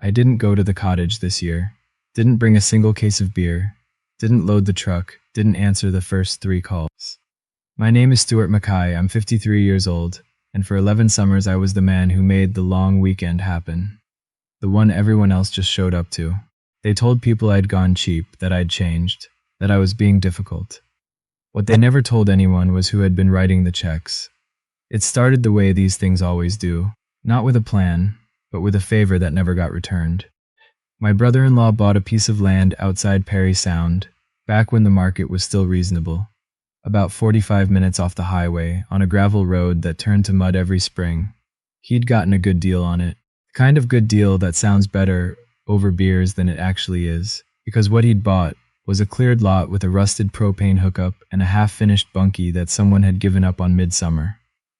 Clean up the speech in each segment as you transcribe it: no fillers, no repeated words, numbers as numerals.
I didn't go to the cottage this year. Didn't bring a single case of beer. Didn't load the truck. Didn't answer the first 3 calls. My name is Stewart Mackay. I'm 53 years old, and for 11 summers I was the man who made the long weekend happen. The one everyone else just showed up to. They told people I'd gone cheap, that I'd changed, that I was being difficult. What they never told anyone was who had been writing the checks. It started the way these things always do, not with a plan, but with a favor that never got returned. My brother-in-law bought a piece of land outside Perry Sound, back when the market was still reasonable. About 45 minutes off the highway, on a gravel road that turned to mud every spring. He'd gotten a good deal on it. The kind of good deal that sounds better over beers than it actually is, because what he'd bought was a cleared lot with a rusted propane hookup and a half-finished bunkie that someone had given up on midsummer.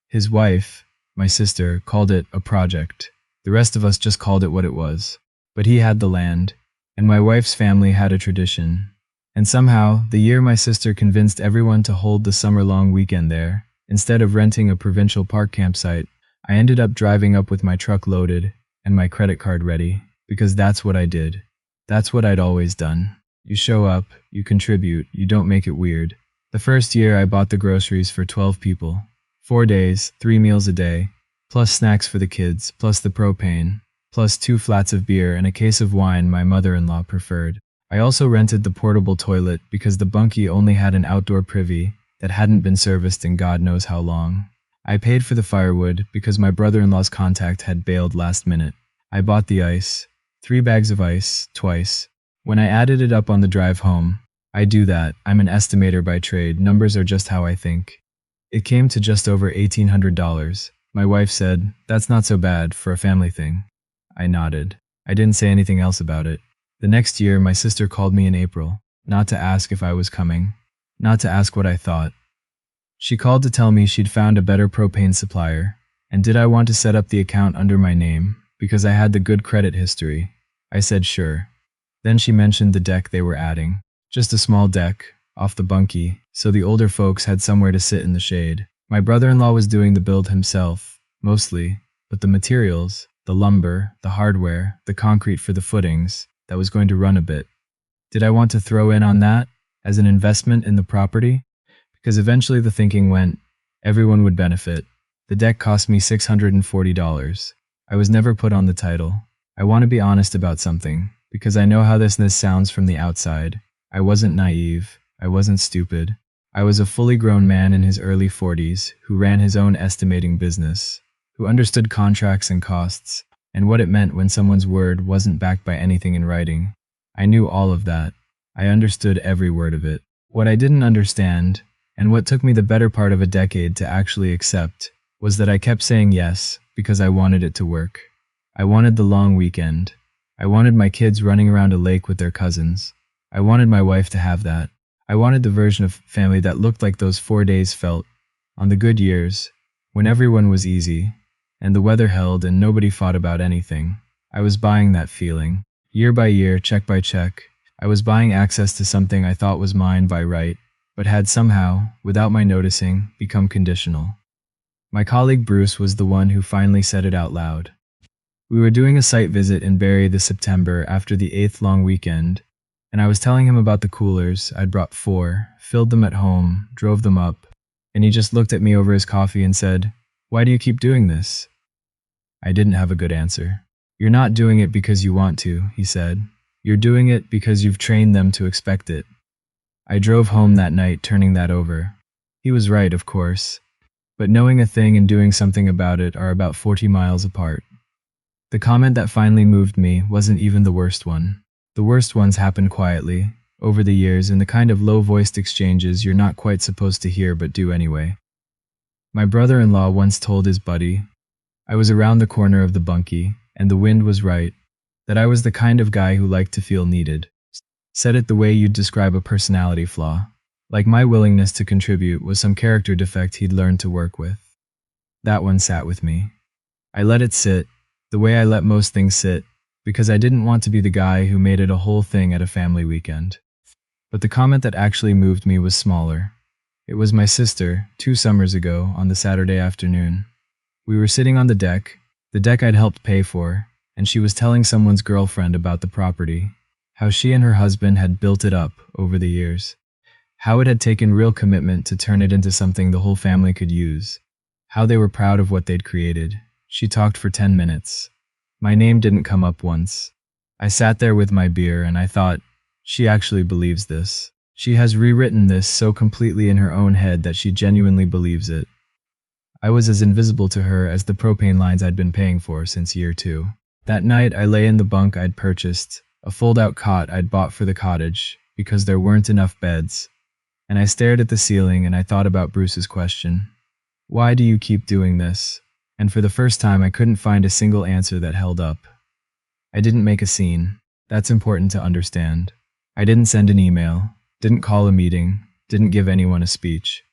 His wife, my sister, called it a project. The rest of us just called it what it was. But he had the land, and my wife's family had a tradition. And somehow, the year my sister convinced everyone to hold the summer-long weekend there, instead of renting a provincial park campsite, I ended up driving up with my truck loaded and my credit card ready, because that's what I did. That's what I'd always done. You show up, you contribute, you don't make it weird. The first year I bought the groceries for 12 people. 4 days, 3 meals a day, plus snacks for the kids, plus the propane, plus 2 flats of beer and a case of wine my mother-in-law preferred. I also rented the portable toilet because the bunkie only had an outdoor privy that hadn't been serviced in God knows how long. I paid for the firewood because my brother-in-law's contact had bailed last minute. I bought the ice, 3 bags of ice, twice. When I added it up on the drive home, I do that. I'm an estimator by trade. Numbers are just how I think. It came to just over $1,800. My wife said, "That's not so bad for a family thing." I nodded. I didn't say anything else about it. The next year, my sister called me in April, not to ask if I was coming, not to ask what I thought. She called to tell me she'd found a better propane supplier, and did I want to set up the account under my name, because I had the good credit history. I said sure. Then she mentioned the deck they were adding. Just a small deck, off the bunkie, so the older folks had somewhere to sit in the shade. My brother-in-law was doing the build himself, mostly, but the materials, the lumber, the hardware, the concrete for the footings, that was going to run a bit. Did I want to throw in on that, as an investment in the property? Because eventually the thinking went, everyone would benefit. The deck cost me $640. I was never put on the title. I want to be honest about something, because I know how this sounds from the outside. I wasn't naive. I wasn't stupid. I was a fully grown man in his early 40s who ran his own estimating business, who understood contracts and costs, and what it meant when someone's word wasn't backed by anything in writing. I knew all of that. I understood every word of it. What I didn't understand, and what took me the better part of a decade to actually accept, was that I kept saying yes because I wanted it to work. I wanted the long weekend. I wanted my kids running around a lake with their cousins. I wanted my wife to have that. I wanted the version of family that looked like those 4 days felt, on the good years, when everyone was easy, and the weather held and nobody fought about anything. I was buying that feeling. Year by year, check by check, I was buying access to something I thought was mine by right, but had somehow, without my noticing, become conditional. My colleague Bruce was the one who finally said it out loud. We were doing a site visit in Barrie this September after the 8th long weekend, and I was telling him about the coolers. I'd brought 4, filled them at home, drove them up, and he just looked at me over his coffee and said, "Why do you keep doing this?" I didn't have a good answer. "You're not doing it because you want to," he said. "You're doing it because you've trained them to expect it." I drove home that night turning that over. He was right, of course, but knowing a thing and doing something about it are about 40 miles apart. The comment that finally moved me wasn't even the worst one. The worst ones happened quietly, over the years, in the kind of low-voiced exchanges you're not quite supposed to hear but do anyway. My brother-in-law once told his buddy, I was around the corner of the bunkie, and the wind was right, that I was the kind of guy who liked to feel needed. Said it the way you'd describe a personality flaw. Like my willingness to contribute was some character defect he'd learned to work with. That one sat with me. I let it sit, the way I let most things sit, because I didn't want to be the guy who made it a whole thing at a family weekend. But the comment that actually moved me was smaller. It was my sister, 2 summers ago, on the Saturday afternoon. We were sitting on the deck I'd helped pay for, and she was telling someone's girlfriend about the property, how she and her husband had built it up over the years, how it had taken real commitment to turn it into something the whole family could use, how they were proud of what they'd created. She talked for 10 minutes. My name didn't come up once. I sat there with my beer and I thought, she actually believes this. She has rewritten this so completely in her own head that she genuinely believes it. I was as invisible to her as the propane lines I'd been paying for since year 2. That night, I lay in the bunk I'd purchased, a fold-out cot I'd bought for the cottage, because there weren't enough beds, and I stared at the ceiling and I thought about Bruce's question. Why do you keep doing this? And for the first time, I couldn't find a single answer that held up. I didn't make a scene. That's important to understand. I didn't send an email, didn't call a meeting, didn't give anyone a speech.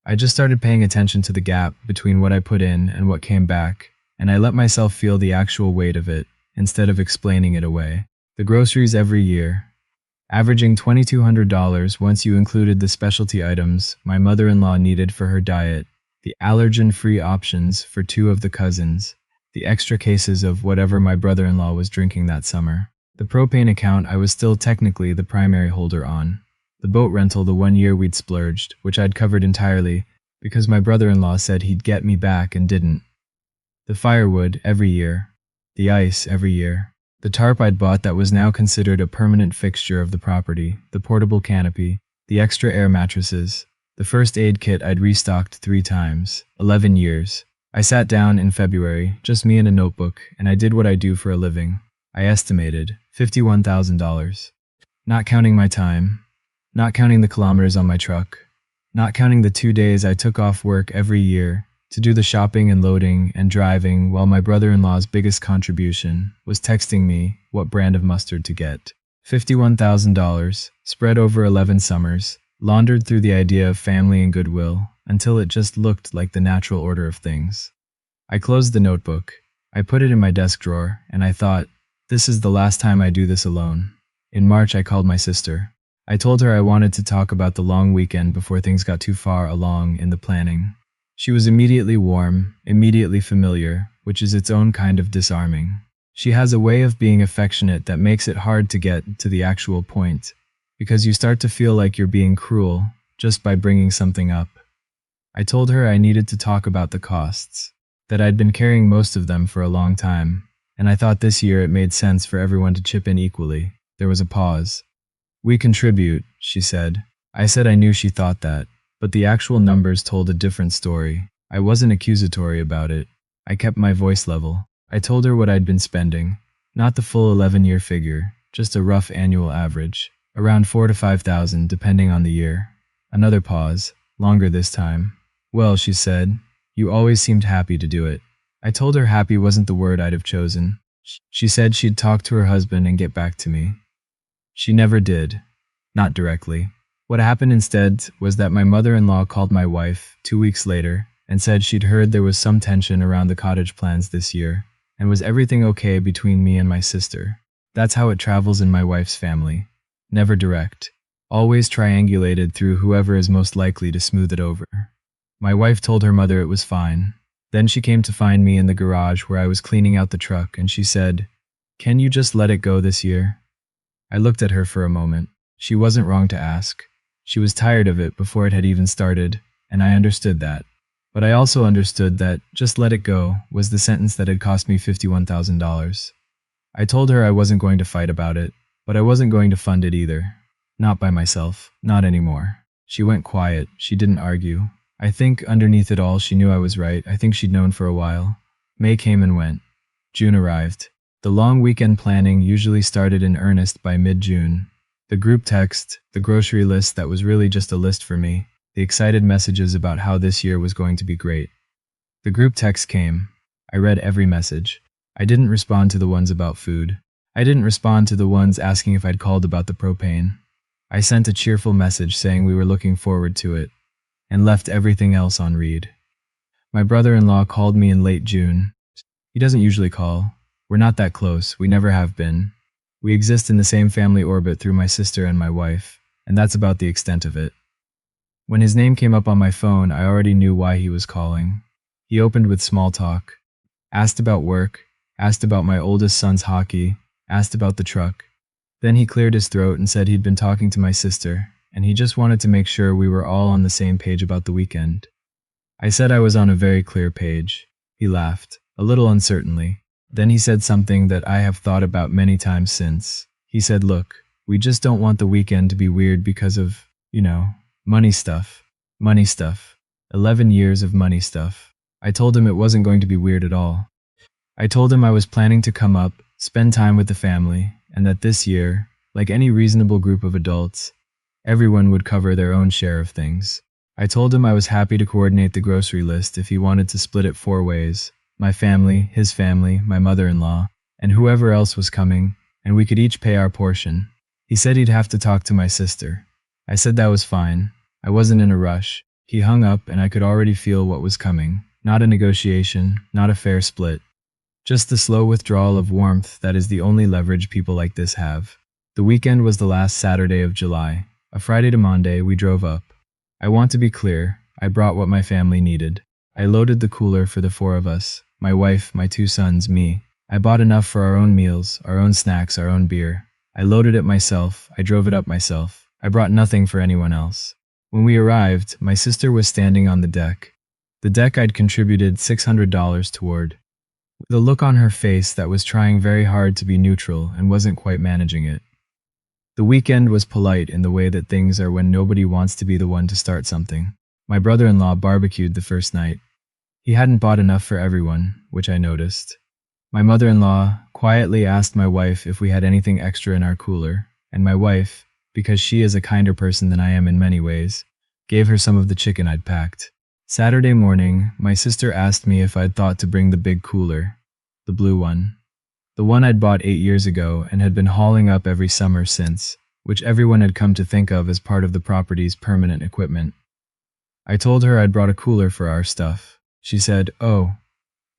I just started paying attention to the gap between what I put in and what came back, and I let myself feel the actual weight of it instead of explaining it away. The groceries every year, averaging $2,200 once you included the specialty items my mother-in-law needed for her diet, the allergen-free options for 2 of the cousins, the extra cases of whatever my brother-in-law was drinking that summer. The propane account I was still technically the primary holder on. The boat rental the 1 year we'd splurged, which I'd covered entirely, because my brother-in-law said he'd get me back and didn't. The firewood every year. The ice every year. The tarp I'd bought that was now considered a permanent fixture of the property, the portable canopy, the extra air mattresses, the first aid kit I'd restocked 3 times, 11 years. I sat down in February, just me and a notebook, and I did what I do for a living. I estimated $51,000. Not counting my time, not counting the kilometers on my truck, not counting the 2 days I took off work every year to do the shopping and loading and driving while my brother-in-law's biggest contribution was texting me what brand of mustard to get. $51,000, spread over 11 summers, laundered through the idea of family and goodwill until it just looked like the natural order of things. I closed the notebook, I put it in my desk drawer, and I thought, this is the last time I do this alone. In March, I called my sister. I told her I wanted to talk about the long weekend before things got too far along in the planning. She was immediately warm, immediately familiar, which is its own kind of disarming. She has a way of being affectionate that makes it hard to get to the actual point, because you start to feel like you're being cruel just by bringing something up. I told her I needed to talk about the costs, that I'd been carrying most of them for a long time, and I thought this year it made sense for everyone to chip in equally. There was a pause. We contribute, she said. I said I knew she thought that, but the actual numbers told a different story. I wasn't accusatory about it. I kept my voice level. I told her what I'd been spending, not the full 11-year figure, just a rough annual average, around 4,000 to 5,000 depending on the year. Another pause, longer this time. Well, she said, you always seemed happy to do it. I told her happy wasn't the word I'd have chosen. She said she'd talk to her husband and get back to me. She never did. Not directly. What happened instead was that my mother-in-law called my wife 2 weeks later and said she'd heard there was some tension around the cottage plans this year, and was everything okay between me and my sister. That's how it travels in my wife's family. Never direct. Always triangulated through whoever is most likely to smooth it over. My wife told her mother it was fine. Then she came to find me in the garage where I was cleaning out the truck, and she said, "Can you just let it go this year?" I looked at her for a moment. She wasn't wrong to ask. She was tired of it before it had even started, and I understood that. But I also understood that "just let it go" was the sentence that had cost me $51,000. I told her I wasn't going to fight about it, but I wasn't going to fund it either. Not by myself. Not anymore. She went quiet. She didn't argue. I think underneath it all she knew I was right. I think she'd known for a while. May came and went. June arrived. The long weekend planning usually started in earnest by mid-June. The group text, the grocery list that was really just a list for me, the excited messages about how this year was going to be great. The group text came. I read every message. I didn't respond to the ones about food. I didn't respond to the ones asking if I'd called about the propane. I sent a cheerful message saying we were looking forward to it, and left everything else on read. My brother-in-law called me in late June. He doesn't usually call. We're not that close. We never have been. We exist in the same family orbit through my sister and my wife, and that's about the extent of it. When his name came up on my phone, I already knew why he was calling. He opened with small talk, asked about work, asked about my oldest son's hockey, asked about the truck. Then he cleared his throat and said he'd been talking to my sister, and he just wanted to make sure we were all on the same page about the weekend. I said I was on a very clear page. He laughed, a little uncertainly. Then he said something that I have thought about many times since. He said, "Look, we just don't want the weekend to be weird because of, money stuff. Money stuff. 11 years of money stuff." I told him it wasn't going to be weird at all. I told him I was planning to come up, spend time with the family, and that this year, like any reasonable group of adults, everyone would cover their own share of things. I told him I was happy to coordinate the grocery list if he wanted to split it 4 ways. My family, his family, my mother-in-law, and whoever else was coming, and we could each pay our portion. He said he'd have to talk to my sister. I said that was fine. I wasn't in a rush. He hung up and I could already feel what was coming. Not a negotiation, not a fair split. Just the slow withdrawal of warmth that is the only leverage people like this have. The weekend was the last Saturday of July. A Friday to Monday, we drove up. I want to be clear, I brought what my family needed. I loaded the cooler for the 4 of us. My wife, my 2 sons, me. I bought enough for our own meals, our own snacks, our own beer. I loaded it myself. I drove it up myself. I brought nothing for anyone else. When we arrived, my sister was standing on the deck. The deck I'd contributed $600 toward. With a look on her face that was trying very hard to be neutral and wasn't quite managing it. The weekend was polite in the way that things are when nobody wants to be the one to start something. My brother-in-law barbecued the first night. He hadn't bought enough for everyone, which I noticed. My mother-in-law quietly asked my wife if we had anything extra in our cooler, and my wife, because she is a kinder person than I am in many ways, gave her some of the chicken I'd packed. Saturday morning, my sister asked me if I'd thought to bring the big cooler, the blue one. The one I'd bought 8 years ago and had been hauling up every summer since, which everyone had come to think of as part of the property's permanent equipment. I told her I'd brought a cooler for our stuff. She said, "Oh."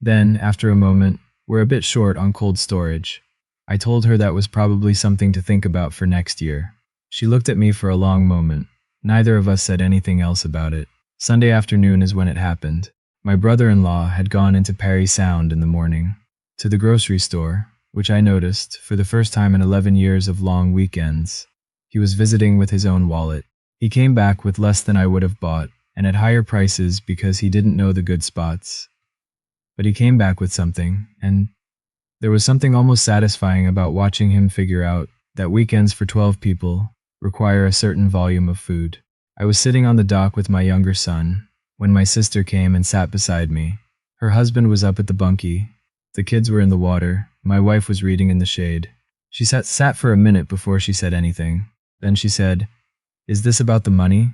Then, after a moment, "We're a bit short on cold storage." I told her that was probably something to think about for next year. She looked at me for a long moment. Neither of us said anything else about it. Sunday afternoon is when it happened. My brother-in-law had gone into Parry Sound in the morning, to the grocery store, which I noticed, for the first time in 11 years of long weekends. He was visiting with his own wallet. He came back with less than I would have bought, and at higher prices because he didn't know the good spots. But he came back with something, and there was something almost satisfying about watching him figure out that weekends for 12 people require a certain volume of food. I was sitting on the dock with my younger son when my sister came and sat beside me. Her husband was up at the bunkie. The kids were in the water. My wife was reading in the shade. She sat for a minute before she said anything. Then she said, "Is this about the money?"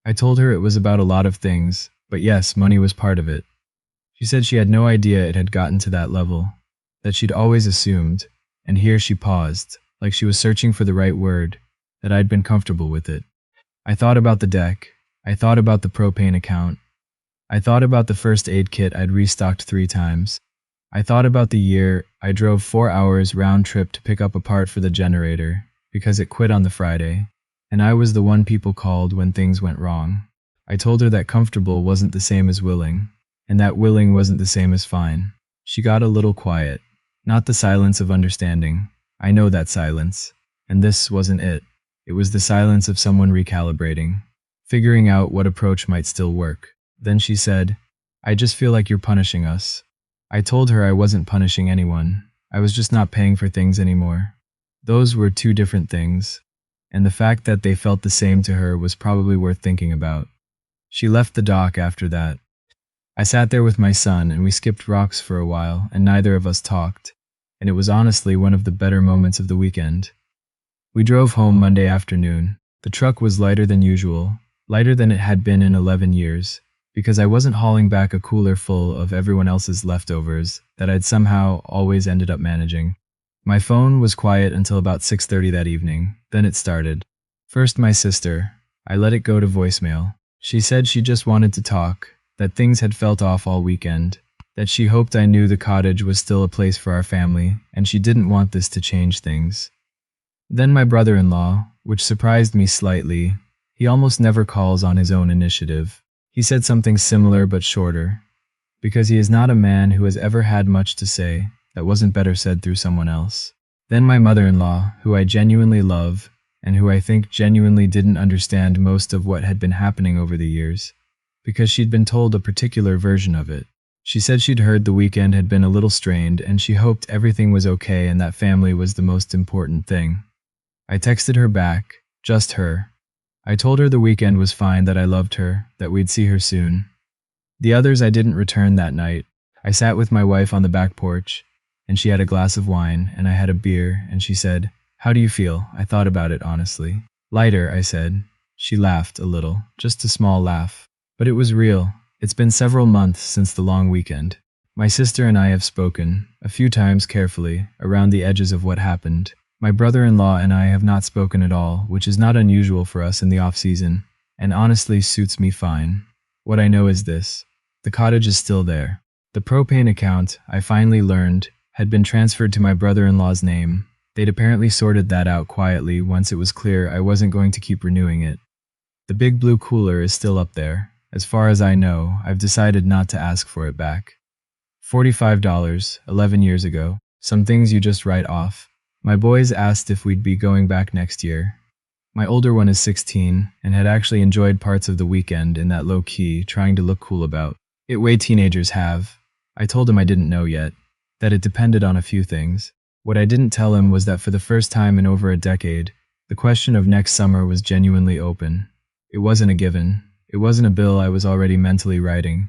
I told her it was about a lot of things, but yes, money was part of it. She said she had no idea it had gotten to that level, that she'd always assumed, and here she paused, like she was searching for the right word, that I'd been comfortable with it. I thought about the deck. I thought about the propane account. I thought about the first aid kit I'd restocked 3 times. I thought about the year I drove 4 hours round trip to pick up a part for the generator because it quit on the Friday, and I was the one people called when things went wrong. I told her that comfortable wasn't the same as willing, and that willing wasn't the same as fine. She got a little quiet. Not the silence of understanding. I know that silence. And this wasn't it. It was the silence of someone recalibrating, figuring out what approach might still work. Then she said, "I just feel like you're punishing us." I told her I wasn't punishing anyone. I was just not paying for things anymore. Those were 2 different things, and the fact that they felt the same to her was probably worth thinking about. She left the dock after that. I sat there with my son and we skipped rocks for a while and neither of us talked, and it was honestly one of the better moments of the weekend. We drove home Monday afternoon. The truck was lighter than usual, lighter than it had been in 11 years, because I wasn't hauling back a cooler full of everyone else's leftovers that I'd somehow always ended up managing. My phone was quiet until about 6:30 that evening, then it started. First my sister. I let it go to voicemail. She said she just wanted to talk, that things had felt off all weekend, that she hoped I knew the cottage was still a place for our family, and she didn't want this to change things. Then my brother-in-law, which surprised me slightly. He almost never calls on his own initiative. He said something similar but shorter. Because he is not a man who has ever had much to say, that wasn't better said through someone else. Then my mother-in-law, who I genuinely love, and who I think genuinely didn't understand most of what had been happening over the years, because she'd been told a particular version of it. She said she'd heard the weekend had been a little strained and she hoped everything was okay and that family was the most important thing. I texted her back, just her. I told her the weekend was fine, that I loved her, that we'd see her soon. The others I didn't return that night. I sat with my wife on the back porch, and she had a glass of wine, and I had a beer, and she said, "How do you feel?" I thought about it honestly. "Lighter," I said. She laughed a little, just a small laugh. But it was real. It's been several months since the long weekend. My sister and I have spoken, a few times carefully, around the edges of what happened. My brother-in-law and I have not spoken at all, which is not unusual for us in the off-season, and honestly suits me fine. What I know is this: the cottage is still there. The propane account, I finally learned, had been transferred to my brother-in-law's name. They'd apparently sorted that out quietly once it was clear I wasn't going to keep renewing it. The big blue cooler is still up there. As far as I know, I've decided not to ask for it back. $45, 11 years ago. Some things you just write off. My boys asked if we'd be going back next year. My older one is 16 and had actually enjoyed parts of the weekend in that low key, trying to look cool about it way teenagers have. I told him I didn't know yet, that it depended on a few things. What I didn't tell him was that for the first time in over a decade, the question of next summer was genuinely open. It wasn't a given. It wasn't a bill I was already mentally writing.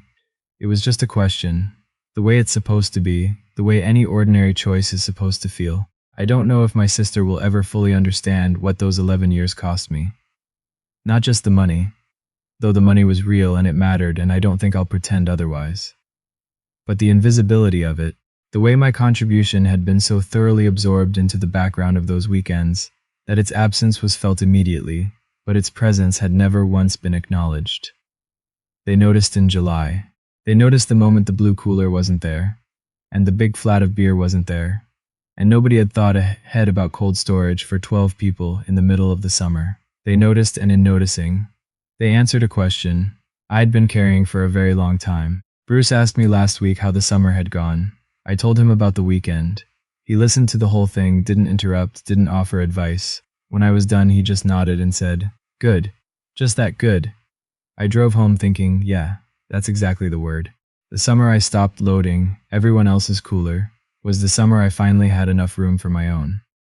It was just a question, the way it's supposed to be, the way any ordinary choice is supposed to feel. I don't know if my sister will ever fully understand what those 11 years cost me. Not just the money, though the money was real and it mattered, and I don't think I'll pretend otherwise. But the invisibility of it, the way my contribution had been so thoroughly absorbed into the background of those weekends, that its absence was felt immediately, but its presence had never once been acknowledged. They noticed in July. They noticed the moment the blue cooler wasn't there, and the big flat of beer wasn't there, and nobody had thought ahead about cold storage for 12 people in the middle of the summer. They noticed, and in noticing, they answered a question I'd been carrying for a very long time. Bruce asked me last week how the summer had gone. I told him about the weekend. He listened to the whole thing, didn't interrupt, didn't offer advice. When I was done, he just nodded and said, "Good. Just that good." I drove home thinking, yeah, that's exactly the word. The summer I stopped loading everyone else's cooler was the summer I finally had enough room for my own.